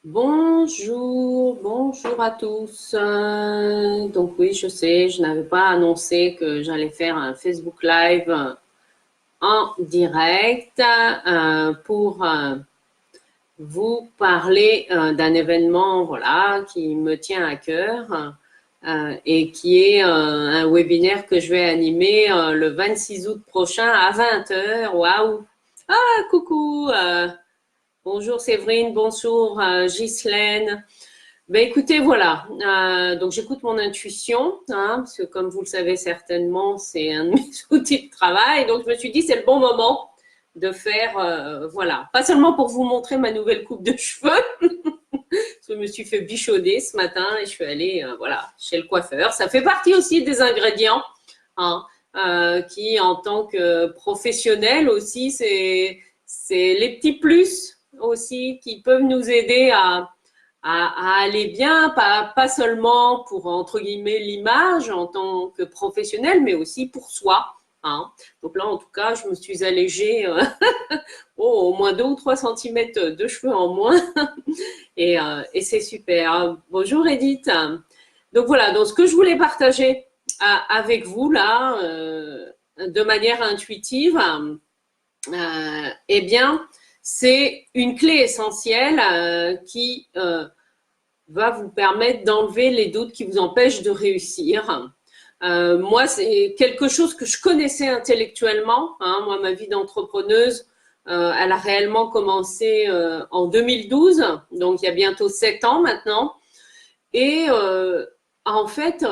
Bonjour à tous. Donc oui, je sais, je n'avais pas annoncé que j'allais faire un Facebook Live en direct pour vous parler d'un événement, voilà, qui me tient à cœur et qui est un webinaire que je vais animer le 26 août prochain à 20 heures. Waouh! Ah, coucou! Bonjour Séverine, bonjour Ghislaine. Ben écoutez, voilà. Donc j'écoute mon intuition, hein, parce que comme vous le savez certainement, c'est un de mes outils de travail. Donc je me suis dit c'est le bon moment de faire, voilà, pas seulement pour vous montrer ma nouvelle coupe de cheveux, parce que je me suis fait bichonner ce matin et je suis allée, voilà, chez le coiffeur. Ça fait partie aussi des ingrédients, hein, qui en tant que professionnel aussi, c'est les petits plus aussi qui peuvent nous aider à aller bien, pas seulement pour, entre guillemets, l'image en tant que professionnel, mais aussi pour soi. Hein. Donc là, en tout cas, je me suis allégée au moins 2 ou 3 centimètres de cheveux en moins et c'est super. Bonjour Edith. Donc voilà, donc ce que je voulais partager avec vous là, de manière intuitive, eh bien, c'est une clé essentielle qui va vous permettre d'enlever les doutes qui vous empêchent de réussir. Moi, c'est quelque chose que je connaissais intellectuellement. Hein. Moi, ma vie d'entrepreneuse, elle a réellement commencé en 2012, donc il y a bientôt 7 ans maintenant. Et en fait,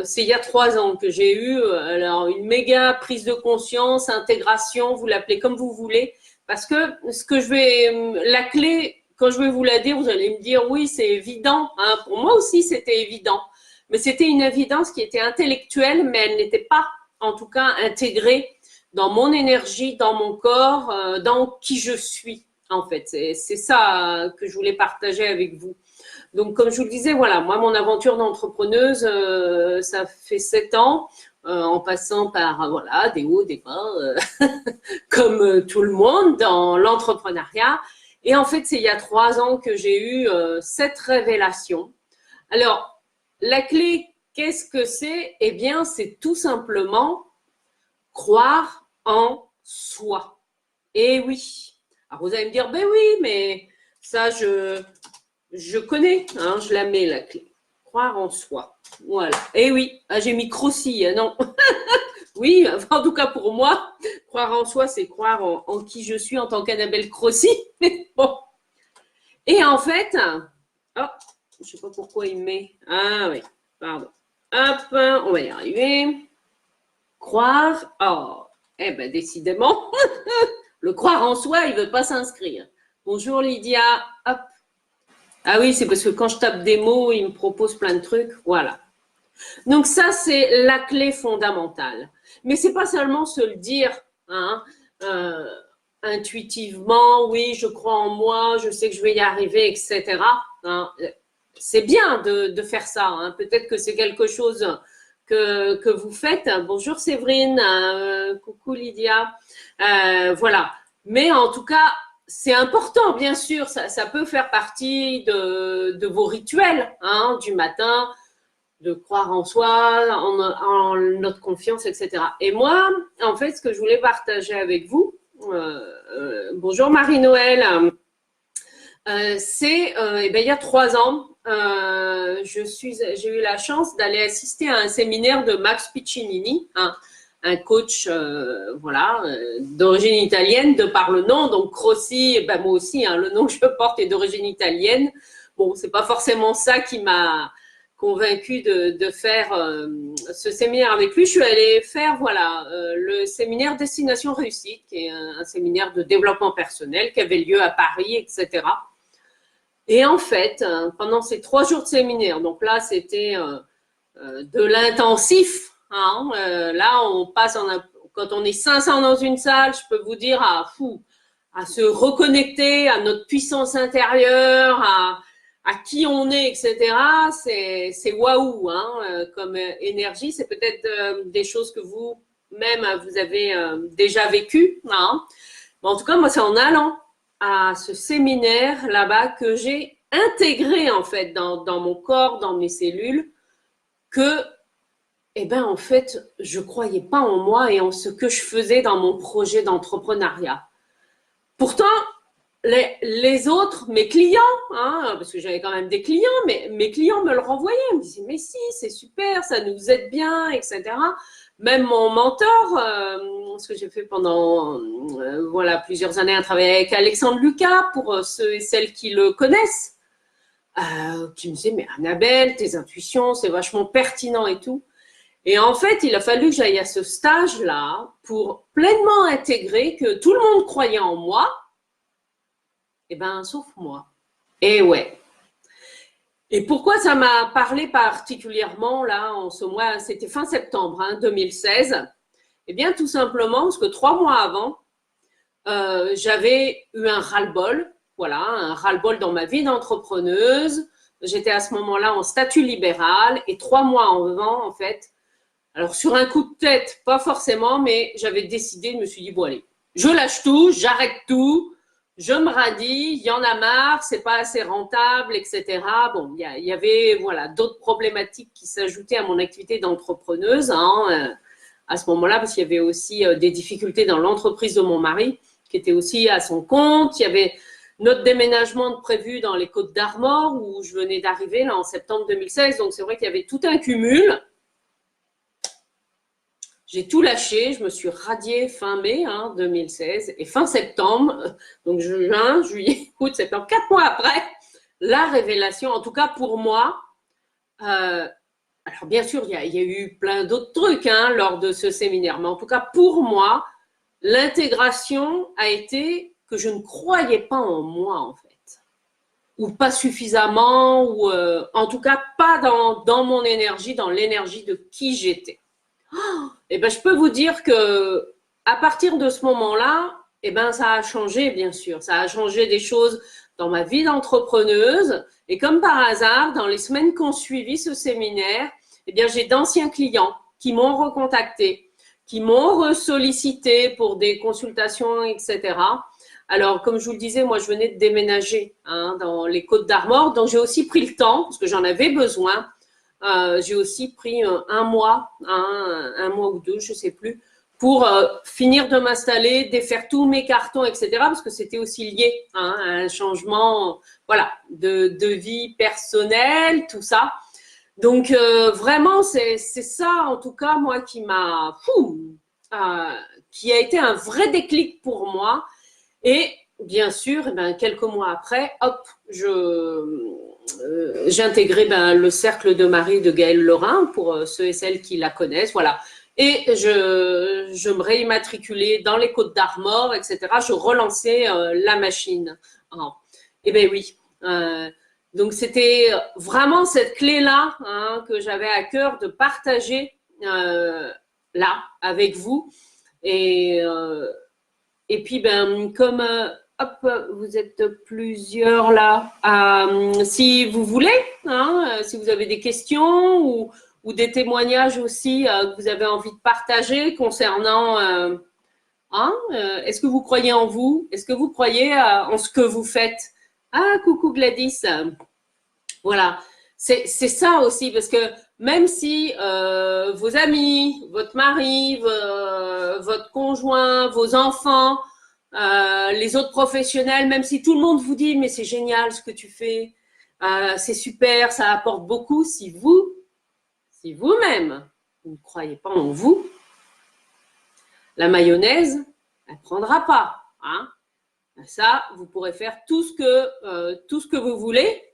c'est il y a 3 ans que j'ai eu alors une méga prise de conscience, intégration, vous l'appelez comme vous voulez, parce que ce que je vais, la clé, quand je vais vous la dire, vous allez me dire oui, c'est évident. Hein. Pour moi aussi, c'était évident, mais c'était une évidence qui était intellectuelle, mais elle n'était pas, en tout cas, intégrée dans mon énergie, dans mon corps, dans qui je suis. En fait, c'est ça que je voulais partager avec vous. Donc, comme je vous le disais, voilà, moi, mon aventure d'entrepreneuse, ça fait 7 ans, en passant par voilà des hauts, des bas, comme tout le monde dans l'entrepreneuriat. Et en fait, c'est il y a 3 ans que j'ai eu cette révélation. Alors, la clé, qu'est-ce que c'est? Eh bien, c'est tout simplement croire en soi. Et oui. Alors, vous allez me dire, ben oui, mais ça, je connais, hein, je la mets la clé. Croire en soi. Voilà. Et oui, ah, j'ai mis crocci, non. Oui, enfin, en tout cas pour moi, croire en soi, c'est croire en qui je suis en tant qu'Annabelle Crossi. Bon. Et en fait, oh, je ne sais pas pourquoi il met. Ah oui, pardon. Hop, on va y arriver. Croire. Oh, eh ben décidément, le croire en soi, il ne veut pas s'inscrire. Bonjour Lydia. Hop. Ah oui, c'est parce que quand je tape des mots, il me propose plein de trucs. Voilà. Donc ça, c'est la clé fondamentale. Mais c'est pas seulement se le dire, hein, euh, intuitivement, oui, je crois en moi, je sais que je vais y arriver, etc. Hein. C'est bien de faire ça. Hein. Peut-être que c'est quelque chose que vous faites. Bonjour Séverine, coucou Lydia. Voilà. Mais en tout cas, c'est important, bien sûr. Ça peut faire partie de vos rituels hein, du matin de croire en soi, en notre confiance, etc. Et moi, en fait, ce que je voulais partager avec vous, bonjour Marie-Noël, c'est, eh ben, il y a 3 ans, j'ai eu la chance d'aller assister à un séminaire de Max Piccinini, un coach voilà, d'origine italienne, de par le nom, donc Crossi, eh ben, moi aussi, hein, le nom que je porte est d'origine italienne. Bon, c'est pas forcément ça qui m'a convaincue de faire ce séminaire avec lui. Je suis allée faire voilà le séminaire Destination Réussite, qui est un séminaire de développement personnel qui avait lieu à Paris, etc. Et en fait, pendant ces 3 jours de séminaire, donc là c'était de l'intensif. Hein, là, on passe quand on est 500 dans une salle, je peux vous dire à se reconnecter à notre puissance intérieure, à qui on est, etc. C'est waouh hein, comme énergie. C'est peut-être des choses que vous-même vous avez déjà vécues. Hein. Mais en tout cas, moi, c'est en allant à ce séminaire là-bas que j'ai intégré en fait dans mon corps, dans mes cellules, que, eh ben, en fait, je croyais pas en moi et en ce que je faisais dans mon projet d'entrepreneuriat. Pourtant, les autres, mes clients, hein, parce que j'avais quand même des clients, mais mes clients me le renvoyaient, ils me disaient mais si, c'est super, ça nous aide bien, etc. Même mon mentor, ce que j'ai fait pendant voilà plusieurs années, à travailler avec Alexandre Lucas, pour ceux et celles qui le connaissent, qui me disaient mais Annabelle, tes intuitions, c'est vachement pertinent et tout. Et en fait, il a fallu que j'aille à ce stage-là pour pleinement intégrer que tout le monde croyait en moi, eh ben, sauf moi. Et ouais. Et pourquoi ça m'a parlé particulièrement là en ce mois, c'était fin septembre 2016. Eh bien, tout simplement parce que 3 mois avant, j'avais eu un ras-le-bol, voilà, un ras-le-bol dans ma vie d'entrepreneuse. J'étais à ce moment-là en statut libéral et 3 mois avant, en fait, alors sur un coup de tête, pas forcément, mais j'avais décidé, je me suis dit, bon allez, je lâche tout, j'arrête tout, je me radie, il y en a marre, c'est pas assez rentable, etc. Bon, il y avait voilà d'autres problématiques qui s'ajoutaient à mon activité d'entrepreneuse à ce moment-là, parce qu'il y avait aussi des difficultés dans l'entreprise de mon mari, qui était aussi à son compte. Il y avait notre déménagement de prévu dans les Côtes d'Armor, où je venais d'arriver là en septembre 2016. Donc c'est vrai qu'il y avait tout un cumul. J'ai tout lâché, je me suis radiée fin mai 2016 et fin septembre, donc juin, juillet, août, septembre, 4 mois après, la révélation, en tout cas pour moi. Alors bien sûr, il y a eu plein d'autres trucs lors de ce séminaire, mais en tout cas pour moi, l'intégration a été que je ne croyais pas en moi en fait, ou pas suffisamment, ou en tout cas pas dans mon énergie, dans l'énergie de qui j'étais. Eh ben, je peux vous dire que à partir de ce moment-là, eh ben, ça a changé, bien sûr. Ça a changé des choses dans ma vie d'entrepreneuse. Et comme par hasard, dans les semaines qui ont suivi ce séminaire, eh bien, j'ai d'anciens clients qui m'ont recontacté, qui m'ont ressollicité pour des consultations, etc. Alors, comme je vous le disais, moi, je venais de déménager dans les Côtes d'Armor, donc j'ai aussi pris le temps, parce que j'en avais besoin. J'ai aussi pris un mois ou deux, je ne sais plus, pour finir de m'installer, défaire tous mes cartons, etc. Parce que c'était aussi lié à un changement, voilà, de vie personnelle, tout ça. Donc vraiment, c'est ça, en tout cas, moi, qui a été un vrai déclic pour moi. Et bien sûr, eh ben, quelques mois après, hop, j'ai intégré le cercle de Marie de Gaëlle Lorrain pour ceux et celles qui la connaissent, voilà. Et je me réimmatriculais dans les Côtes d'Armor, etc. Je relançais la machine. Eh bien oui. Donc c'était vraiment cette clé-là que j'avais à cœur de partager là avec vous. Et puis comme hop, vous êtes plusieurs là. Si vous voulez, si vous avez des questions ou des témoignages aussi que vous avez envie de partager concernant, est-ce que vous croyez en vous? Est-ce que vous croyez en ce que vous faites? Ah, coucou Gladys. Voilà, c'est ça aussi, parce que même si vos amis, votre mari, votre conjoint, vos enfants, les autres professionnels, même si tout le monde vous dit mais c'est génial ce que tu fais, c'est super, ça apporte beaucoup, si vous-même, vous ne croyez pas en vous, la mayonnaise, elle ne prendra pas. Ça, vous pourrez faire tout ce que vous voulez.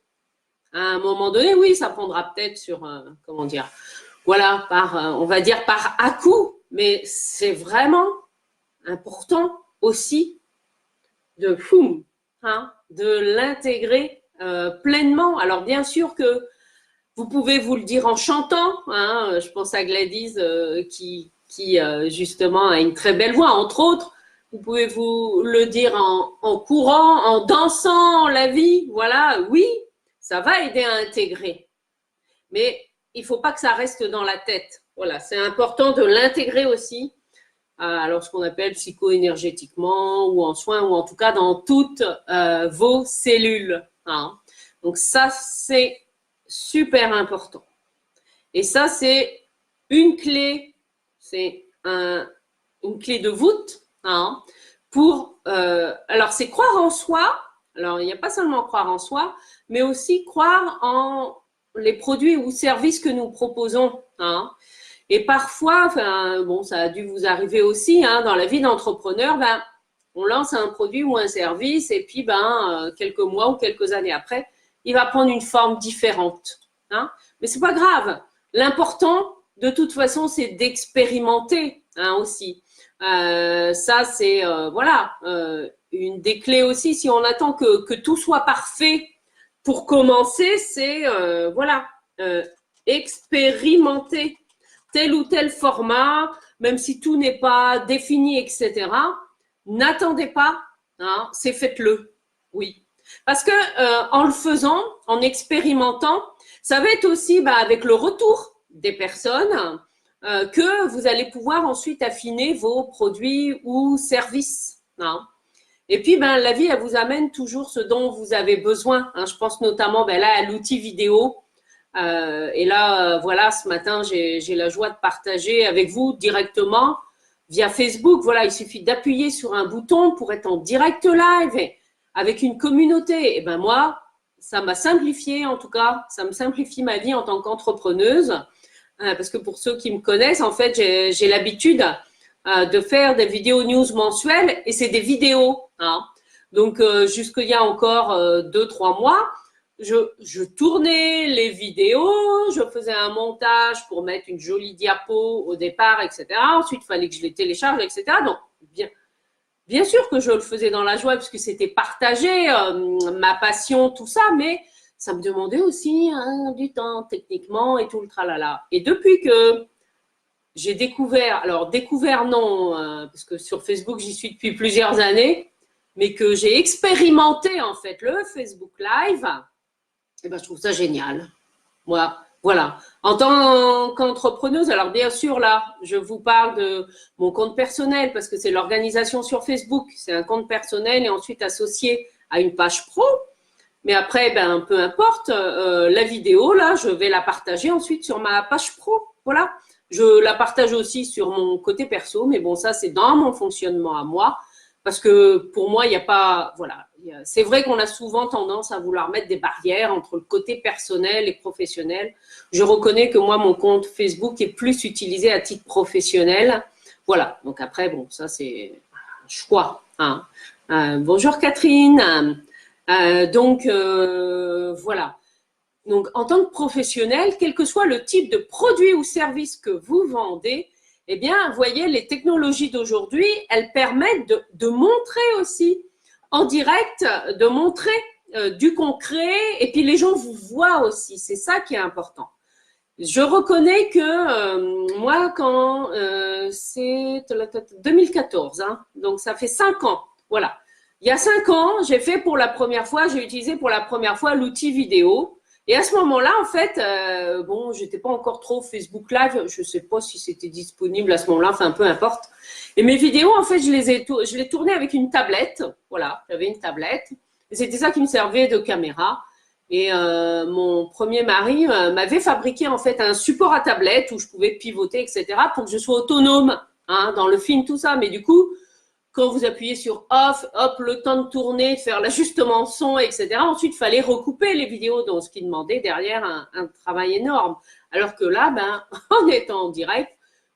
À un moment donné, oui, ça prendra peut-être sur, comment dire, voilà, on va dire par à-coup, mais c'est vraiment important aussi de l'intégrer pleinement. Alors bien sûr que vous pouvez vous le dire en chantant, je pense à Gladys qui justement a une très belle voix, entre autres. Vous pouvez vous le dire en courant, en dansant la vie, voilà, oui, ça va aider à intégrer. Mais il ne faut pas que ça reste dans la tête. Voilà, c'est important de l'intégrer aussi alors ce qu'on appelle psycho-énergétiquement ou en soins, ou en tout cas dans toutes vos cellules. Hein. Donc ça, c'est super important. Et ça, c'est une clé, c'est une clé de voûte hein, pour… alors, c'est croire en soi. Alors, il n'y a pas seulement croire en soi, mais aussi croire en les produits ou services que nous proposons. Hein. Et parfois, enfin, bon, ça a dû vous arriver aussi, hein, dans la vie d'entrepreneur, ben, on lance un produit ou un service et puis ben, quelques mois ou quelques années après, il va prendre une forme différente. Hein. Mais c'est pas grave. L'important, de toute façon, c'est d'expérimenter hein, aussi. Ça, c'est voilà une des clés aussi. Si on attend que tout soit parfait pour commencer, c'est voilà expérimenter tel ou tel format, même si tout n'est pas défini, etc. N'attendez pas, hein, c'est faites-le. Oui. Parce que en le faisant, en expérimentant, ça va être aussi bah, avec le retour des personnes que vous allez pouvoir ensuite affiner vos produits ou services. Hein. Et puis, ben, la vie, elle vous amène toujours ce dont vous avez besoin. Hein. Je pense notamment ben, là, à l'outil vidéo. Et là, voilà, ce matin, j'ai la joie de partager avec vous directement via Facebook. Voilà, il suffit d'appuyer sur un bouton pour être en direct live et avec une communauté. Et ben moi, ça m'a simplifié, en tout cas, ça me simplifie ma vie en tant qu'entrepreneuse. Parce que pour ceux qui me connaissent, en fait, j'ai l'habitude de faire des vidéos news mensuelles et c'est des vidéos. Hein. Donc, jusqu'il y a encore 2-3 mois, je tournais les vidéos, je faisais un montage pour mettre une jolie diapo au départ, etc. Ensuite, il fallait que je les télécharge, etc. Donc, bien sûr que je le faisais dans la joie puisque c'était partagé, ma passion, tout ça, mais ça me demandait aussi hein, du temps techniquement et tout le tralala. Et depuis que j'ai découvert, alors découvert non, parce que sur Facebook j'y suis depuis plusieurs années, mais que j'ai expérimenté en fait le Facebook Live, eh ben, je trouve ça génial. Moi, voilà. En tant qu'entrepreneuse, alors bien sûr, là, je vous parle de mon compte personnel parce que c'est l'organisation sur Facebook. C'est un compte personnel et ensuite associé à une page pro. Mais après, ben, peu importe, la vidéo, là, je vais la partager ensuite sur ma page pro. Voilà. Je la partage aussi sur mon côté perso, mais bon, ça, c'est dans mon fonctionnement à moi. Parce que pour moi, il n'y a pas, voilà, c'est vrai qu'on a souvent tendance à vouloir mettre des barrières entre le côté personnel et professionnel. Je reconnais que moi, mon compte Facebook est plus utilisé à titre professionnel. Voilà. Donc après, bon, ça c'est un choix. Hein. Bonjour Catherine. Donc voilà. Donc en tant que professionnel, quel que soit le type de produit ou service que vous vendez, eh bien, vous voyez, les technologies d'aujourd'hui, elles permettent de montrer aussi en direct, de montrer du concret, et puis les gens vous voient aussi. C'est ça qui est important. Je reconnais que moi, quand c'est 2014, hein, donc ça fait 5 ans, voilà. Il y a 5 ans, j'ai utilisé pour la première fois l'outil vidéo. Et à ce moment-là, en fait, bon, j'étais pas encore trop Facebook Live, je sais pas si c'était disponible à ce moment-là, enfin peu importe. Et mes vidéos, en fait, je les tournais avec une tablette, voilà, j'avais une tablette, et c'était ça qui me servait de caméra. Et mon premier mari m'avait fabriqué en fait un support à tablette où je pouvais pivoter, etc., pour que je sois autonome hein, dans le film, tout ça. Mais du coup, quand vous appuyez sur off, hop, le temps de tourner, de faire l'ajustement son, etc. Ensuite, il fallait recouper les vidéos, donc ce qui demandait derrière un travail énorme. Alors que là, ben, en étant en direct,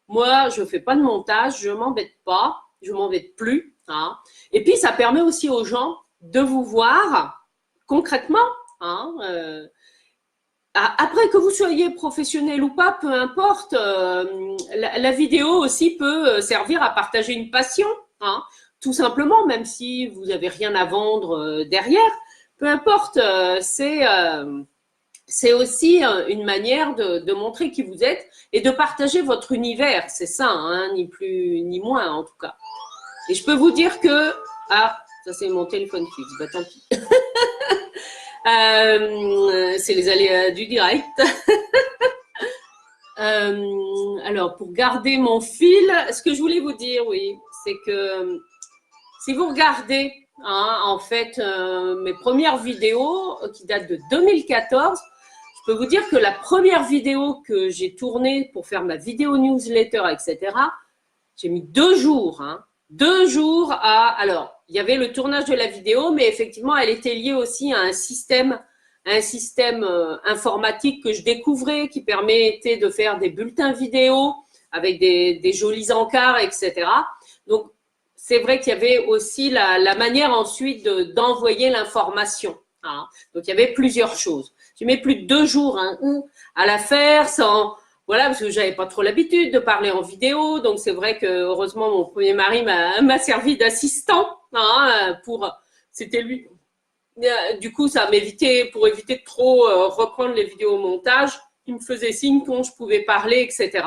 moi, je fais pas de montage, je m'embête pas, je m'embête plus. Hein. Et puis, ça permet aussi aux gens de vous voir concrètement. Hein, après que vous soyez professionnel ou pas, peu importe, la vidéo aussi peut servir à partager une passion. Hein, tout simplement, même si vous n'avez rien à vendre derrière, peu importe, c'est aussi une manière de montrer qui vous êtes et de partager votre univers. C'est ça, hein, ni plus ni moins en tout cas. Et je peux vous dire que… Ah, ça c'est mon téléphone fixe, bah tant pis. C'est les aléas du direct. Alors, pour garder mon fil, ce que je voulais vous dire, oui, c'est que si vous regardez, hein, en fait, mes premières vidéos qui datent de 2014, je peux vous dire que la première vidéo que j'ai tournée pour faire ma vidéo newsletter, etc., j'ai mis 2 jours, hein, 2 jours à… Alors, il y avait le tournage de la vidéo, mais effectivement, elle était liée aussi à un système informatique que je découvrais qui permettait de faire des bulletins vidéo avec des jolis encarts, etc. Donc, c'est vrai qu'il y avait aussi la manière ensuite d'envoyer l'information. Hein. Donc, il y avait plusieurs choses. J'ai mis plus de 2 jours hein, à la faire sans… Voilà, parce que j'avais pas trop l'habitude de parler en vidéo. Donc, c'est vrai que heureusement, mon premier mari m'a servi d'assistant. Hein, c'était lui. Du coup, ça m'évitait, pour éviter de trop reprendre les vidéos au montage, il me faisait signe quand je pouvais parler, etc.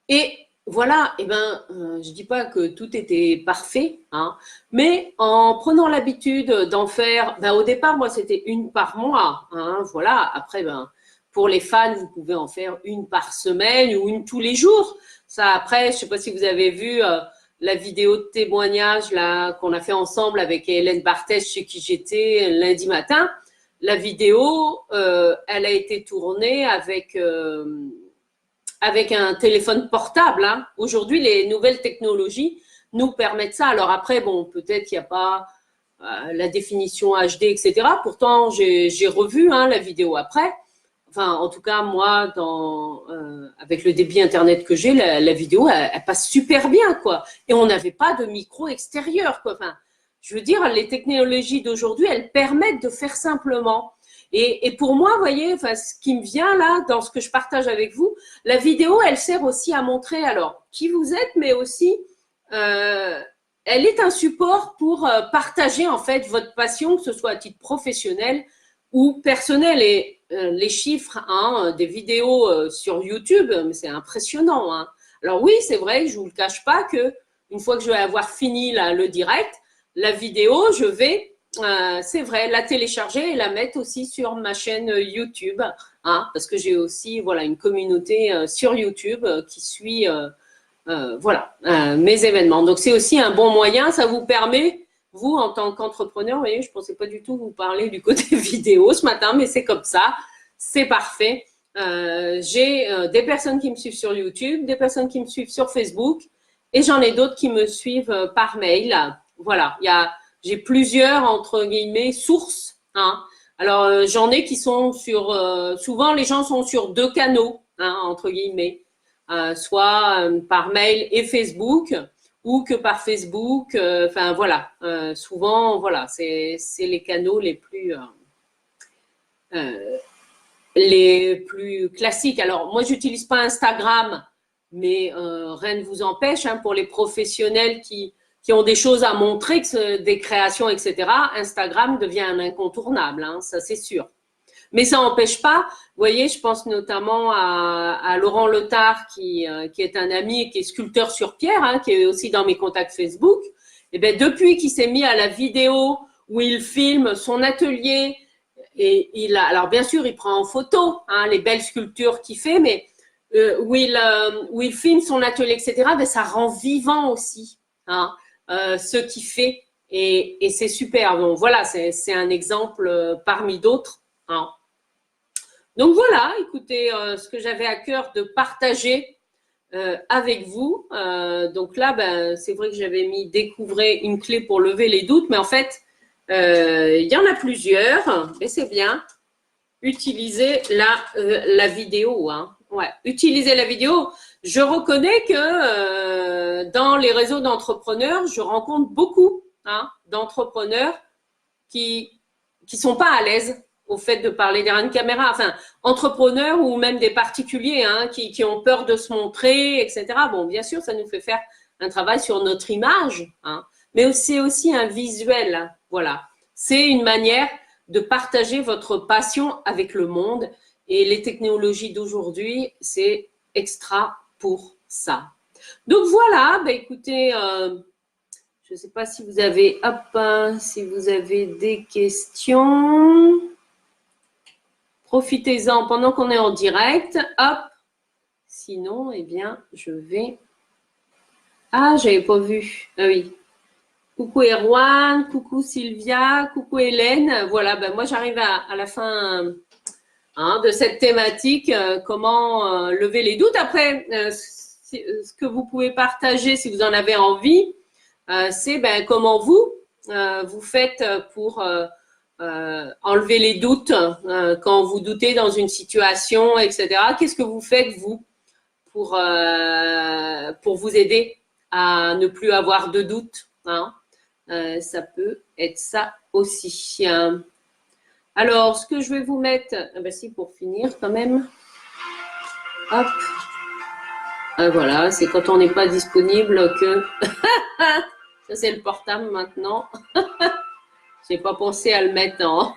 Et voilà, eh ben, je dis pas que tout était parfait, hein, mais en prenant l'habitude d'en faire, ben, au départ, moi, c'était une par mois, hein, voilà. Après, ben, pour les fans, vous pouvez en faire une par semaine ou une tous les jours. Ça, après, je sais pas si vous avez vu la vidéo de témoignage là qu'on a fait ensemble avec Hélène Barthès chez qui j'étais lundi matin. La vidéo, elle a été tournée avec un téléphone portable. Hein. Aujourd'hui, les nouvelles technologies nous permettent ça. Alors après, bon, peut-être qu'il n'y a pas la définition HD, etc. Pourtant, j'ai revu hein, la vidéo après. Enfin, en tout cas, moi, avec le débit Internet que j'ai, la vidéo, elle passe super bien, quoi. Et on n'avait pas de micro extérieur, quoi. Enfin, je veux dire, les technologies d'aujourd'hui, elles permettent de faire simplement. Et pour moi, vous voyez, enfin, ce qui me vient là, dans ce que je partage avec vous, la vidéo, elle sert aussi à montrer, alors, qui vous êtes, mais aussi, elle est un support pour partager, en fait, votre passion, que ce soit à titre professionnel ou personnel. Et les chiffres hein, des vidéos sur YouTube, c'est impressionnant. Hein. Alors oui, c'est vrai, je ne vous le cache pas que une fois que je vais avoir fini là, le direct, la vidéo, je vais, c'est vrai, la télécharger et la mettre aussi sur ma chaîne YouTube, hein, parce que j'ai aussi voilà une communauté sur YouTube qui suit voilà mes événements. Donc c'est aussi un bon moyen, ça vous permet vous, en tant qu'entrepreneur, vous voyez, je ne pensais pas du tout vous parler du côté vidéo ce matin, mais c'est comme ça, c'est parfait. J'ai des personnes qui me suivent sur YouTube, des personnes qui me suivent sur Facebook, et j'en ai d'autres qui me suivent par mail. Voilà, j'ai plusieurs, entre guillemets, sources. Hein. Alors, j'en ai qui sont souvent les gens sont sur 2 canaux, hein, entre guillemets, soit par mail et Facebook, ou que par Facebook. Enfin voilà, souvent voilà, c'est les canaux les plus classiques. Alors moi, j'utilise pas Instagram, mais rien ne vous empêche hein, pour les professionnels qui ont des choses à montrer, des créations, etc. Instagram devient un incontournable, hein, ça c'est sûr. Mais ça n'empêche pas, vous voyez, je pense notamment à Laurent Letard, qui est un ami et qui est sculpteur sur pierre, hein, qui est aussi dans mes contacts Facebook. Et bien, depuis qu'il s'est mis à la vidéo où il filme son atelier, et alors bien sûr, il prend en photo hein, les belles sculptures qu'il fait, mais où il filme son atelier, etc., ben, ça rend vivant aussi hein, ce qu'il fait. Et c'est super. Donc voilà, c'est un exemple parmi d'autres. Hein. Donc voilà, écoutez, ce que j'avais à cœur de partager avec vous. Donc là, ben, c'est vrai que j'avais mis découvrir une clé pour lever les doutes, mais en fait, il y en a plusieurs, mais c'est bien. Utiliser la vidéo. Hein. Ouais, utiliser la vidéo. Je reconnais que dans les réseaux d'entrepreneurs, je rencontre beaucoup hein, d'entrepreneurs qui sont pas à l'aise au fait de parler derrière une caméra. Enfin, entrepreneurs ou même des particuliers hein, qui ont peur de se montrer, etc. Bon, bien sûr, ça nous fait faire un travail sur notre image, hein, mais c'est aussi un visuel. Hein, voilà, c'est une manière de partager votre passion avec le monde. Et les technologies d'aujourd'hui, c'est extra pour ça. Donc voilà, bah écoutez, je ne sais pas si vous avez, si vous avez des questions. profitez-en pendant qu'on est en direct. Hop. Sinon, eh bien, je vais… Ah, j'avais pas vu. Ah oui. Coucou Erwan, coucou Sylvia, coucou Hélène. Voilà, ben moi j'arrive à la fin de cette thématique, comment lever les doutes. Après, ce que vous pouvez partager si vous en avez envie, c'est ben, comment vous faites pour enlever les doutes quand vous doutez dans une situation, etc. Qu'est-ce que vous faites, vous, pour vous aider à ne plus avoir de doutes, hein? Ça peut être ça aussi. Alors, ce que je vais vous mettre, ben si, pour finir quand même. Hop. Voilà, c'est quand on n'est pas disponible que… Ça, c'est le portable maintenant. J'ai pas pensé à le mettre en…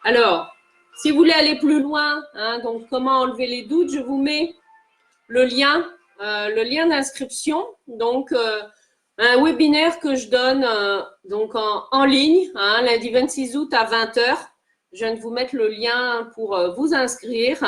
Alors, si vous voulez aller plus loin, hein, donc comment enlever les doutes, je vous mets le lien d'inscription. Donc, un webinaire que je donne donc en ligne, hein, lundi 26 août à 20h. Je viens de vous mettre le lien pour vous inscrire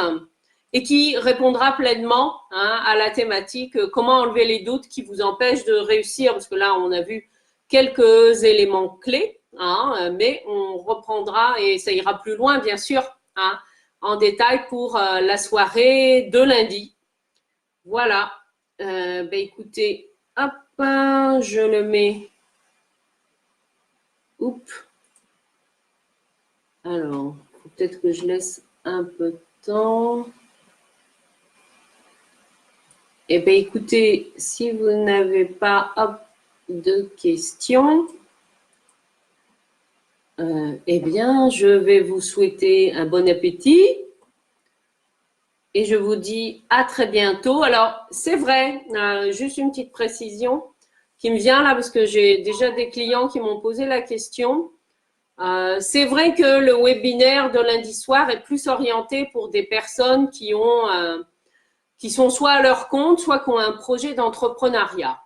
et qui répondra pleinement, hein, à la thématique comment enlever les doutes qui vous empêchent de réussir, parce que là, on a vu quelques éléments clés, hein, mais on reprendra et ça ira plus loin, bien sûr, hein, en détail pour la soirée de lundi. Voilà. Ben écoutez, hop, je le mets. Oups. Alors, peut-être que je laisse un peu de temps. Eh bien, écoutez, si vous n'avez pas de questions, eh bien, je vais vous souhaiter un bon appétit. Et je vous dis à très bientôt. Alors, c'est vrai, juste une petite précision qui me vient là, parce que j'ai déjà des clients qui m'ont posé la question. C'est vrai que le webinaire de lundi soir est plus orienté pour des personnes qui sont soit à leur compte, soit qui ont un projet d'entrepreneuriat.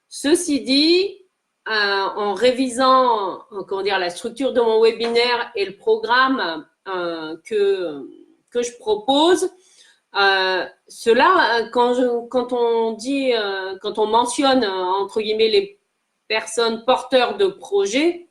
Ceci dit, en révisant la structure de mon webinaire et le programme que je propose, cela, quand on mentionne entre guillemets les personnes porteurs de projets,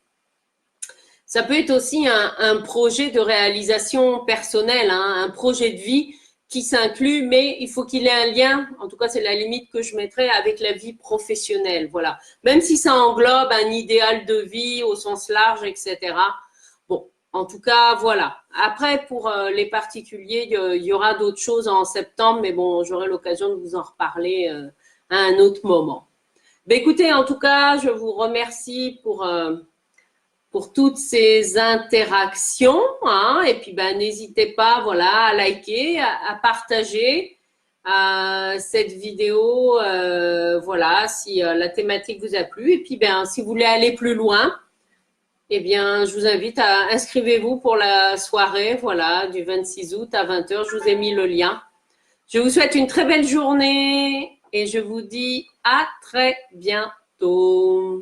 ça peut être aussi un projet de réalisation personnelle, hein, un projet de vie qui s'inclut, mais il faut qu'il ait un lien, en tout cas c'est la limite que je mettrais, avec la vie professionnelle. Voilà. Même si ça englobe un idéal de vie au sens large, etc. Bon, en tout cas, voilà. Après, pour les particuliers, il y aura d'autres choses en septembre, mais bon, j'aurai l'occasion de vous en reparler à un autre moment. Ben, écoutez, en tout cas, je vous remercie pour toutes ces interactions, hein, et puis ben n'hésitez pas, voilà, à liker, à partager cette vidéo, voilà, si la thématique vous a plu, et puis ben si vous voulez aller plus loin, eh bien je vous invite à inscrivez-vous pour la soirée, voilà, du 26 août à 20h. Je vous ai mis le lien. Je vous souhaite une très belle journée et je vous dis à très bientôt.